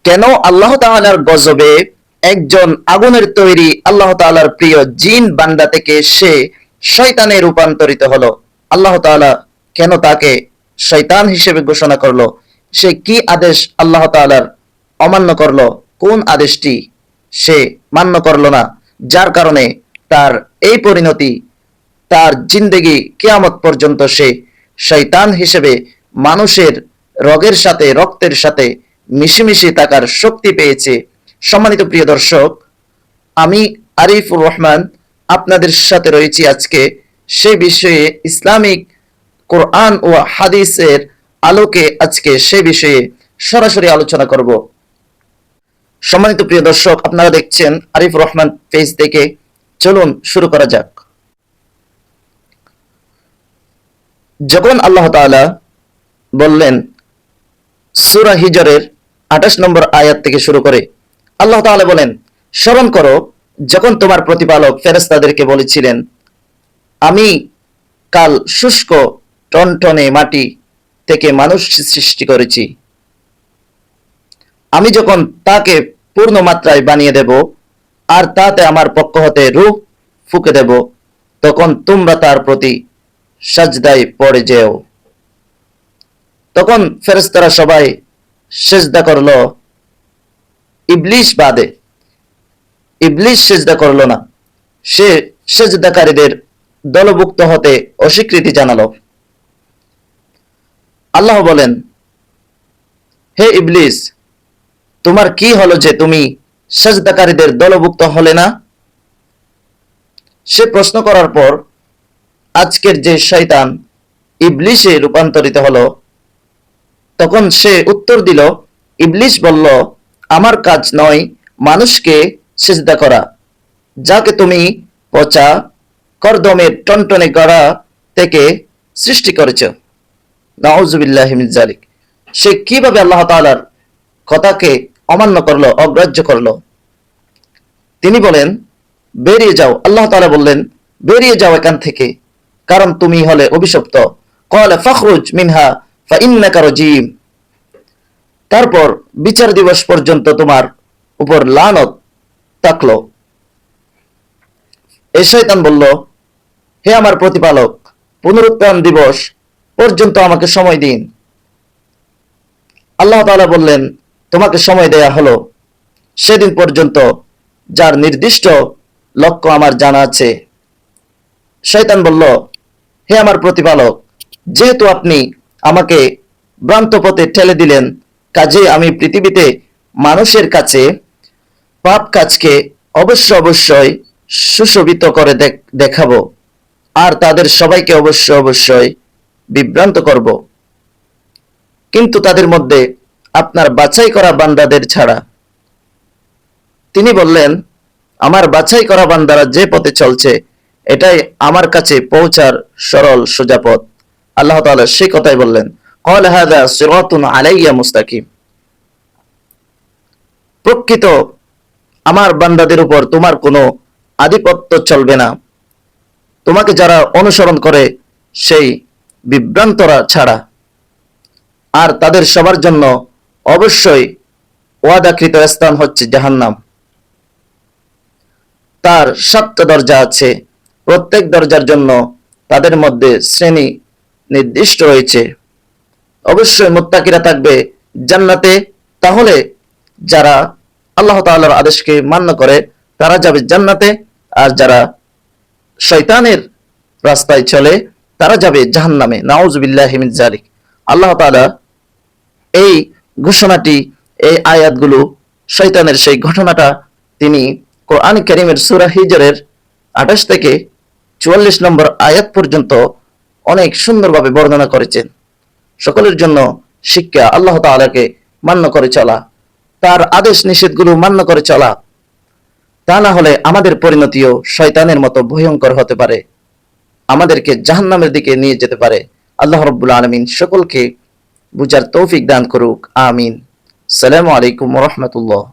কেন আল্লাহ তাআলার গজবে একজন আগুনের তৈরি আল্লাহ তাআলার প্রিয় জিন বান্দা থেকে সে শয়তানে রূপান্তরিত হলো? আল্লাহ তাআলা কেন তাকে শয়তান হিসেবে ঘোষণা করলো? সে কি আদেশ আল্লাহ তাআলার অমান্য করলো? কোন আদেশটি সে মান্য করলো না, যার কারণে তার এই পরিণতি, তার জিন্দেগি কিয়ামত পর্যন্ত সে শয়তান হিসেবে মানুষের রগের সাথে রক্তের সাথে মিশিমিশি থাকার শক্তি পেয়েছে। সম্মানিত প্রিয় দর্শক, আমি আরিফুর রহমান আপনাদের সাথে রয়েছি আজকে সেই বিষয়ে, ইসলামিক কোরআন ও হাদিসের আলোকে আজকে সে বিষয়ে সরাসরি আলোচনা করব। সম্মানিত প্রিয় দর্শক, আপনারা দেখছেন আরিফুর রহমান পেজ থেকে। চলুন শুরু করা যাক। যখন আল্লাহ তাআলা বললেন সূরা হিজরের 28 নম্বর আয়াত থেকে শুরু করে, আল্লাহ তাআলা বলেন, স্মরণ করো যখন তোমার প্রতিপালক ফেরেশতাদেরকে বলেছিলেন, আমি কাল শুষ্ক টনটনে মাটি থেকে মানুষ সৃষ্টি করেছি। আমি যখন তাকে পূর্ণ মাত্রায় বানিয়ে দেব আর তাতে আমার পক্ষ হতে রূহ ফুঁকে দেব, তখন তোমরা তার প্রতি সাজদায় পড়ে যেও। তখন ফেরেশতারা সবাই সেজদা করল, ইবলিস বাদে। ইবলিস সেজদা করল না, সে সেজদাকারীদের দলভুক্ত হতে অস্বীকৃতি জানালো। আল্লাহ বলেন, হে ইবলিস, তোমার কি হলো যে তুমি সেজদাকারীদের দলভুক্ত হলে না? সে প্রশ্ন করার পর আজকের যে শয়তান ইবলিসে রূপান্তরিত হলো, তখন সে উত্তর দিল, ইবলিস বলল, আমার কাজ নয় মানুষকে সিজদা করা, যাকে তুমি পচা কর্দমের টনটনে গড়া থেকে সৃষ্টি করেছ। নাউযুবিল্লাহি মিন যালিক। সে কিভাবে আল্লাহ তাআলার কথাকে অমান্য করলো, অগ্রাহ্য করলো? তিনি বলেন, বেরিয়ে যাও। আল্লাহ তাআলা বললেন, বেরিয়ে যাও এখান থেকে, কারণ তুমি হলে অভিশপ্ত। ক্বালা ফাখরুজ মিনহা ফাইন্নাকা রাজীম। তারপর বিচার দিবস পর্যন্ত তোমার উপর লানত থাকলো। এই শয়তান বলল, হে আমার প্রতিপালক, পুনরুত্থান দিবস পর্যন্ত আমাকে সময় দিন। আল্লাহ তাআলা বললেন, তোমাকে সময় দেয়া হলো সেদিন পর্যন্ত যার নির্দিষ্ট লক্ষ্য আমার জানা আছে। শয়তান বলল, হে আমার প্রতিপালক, যেহেতু আপনি আমাকে ভ্রান্ত পথে ঠেলে দিলেন, কাজে আমি পৃথিবীতে মানুষের কাছে পাপ কাজকে অবশ্যই সুশোভিত করে দেখাবো, আর তাদের সবাইকে অবশ্যই বিভ্রান্ত করব, কিন্তু তাদের মধ্যে আপনার বাছাই করা বান্দাদের ছাড়া। তিনি বললেন, আমার বাছাই করা বান্দারা যে পথে চলছে এটাই আমার কাছে পৌঁছার সরল সোজা পথ। আল্লাহ তাআলা সেই কথাই বললেন, ক্বালা হাযা সিরাতুন আলাইয়া মুস্তাকিম। প্রকৃত আমার বান্দাদের উপর তোমার কোনো আধিপত্য চলবে না, তোমাকে যারা অনুসরণ করে সেই বিভ্রান্তরা ছাড়া, আর তাদের সবার জন্য অবশ্যই ওয়াদাকৃত স্থান হচ্ছে জাহান্নাম। তার 7টা দরজা আছে, প্রত্যেক দরজার জন্য তাদের মধ্যে শ্রেণী নির্দিষ্ট রয়েছে। অবশ্যই মুত্তাকিরা থাকবে জান্নাতে। তাহলে যারা আল্লাহ তাআলার আদেশকে মান্য করে তারা যাবে জান্নাতে, আর যারা শয়তানের রাস্তায় চলে তারা যাবে জাহান্নামে। নাউযুবিল্লাহি মিন যালিক। আল্লাহ তাআলা এই ঘোষণাটি, এই আয়াতগুলো, শয়তানের সেই ঘটনাটা তিনি কোরআন কারীমের সূরা হিজরের 28 থেকে 44 নম্বর আয়াত পর্যন্ত অনেক সুন্দরভাবে বর্ণনা করেছেন। সকলের জন্য শিক্ষা আল্লাহ তাআলাকে মান্য করে চলা, তার আদেশ নিষেধগুলো মান্য করে চলা, তা না হলে আমাদের পরিণতিও শয়তানের মতো ভয়ঙ্কর হতে পারে, আমাদেরকে জাহান্নামের দিকে নিয়ে যেতে পারে। আল্লাহ রাব্বুল আলামিন সকলকে বুঝার তৌফিক দান করুক, আমিন। আসসালামু আলাইকুম ওয়া রাহমাতুল্লাহ।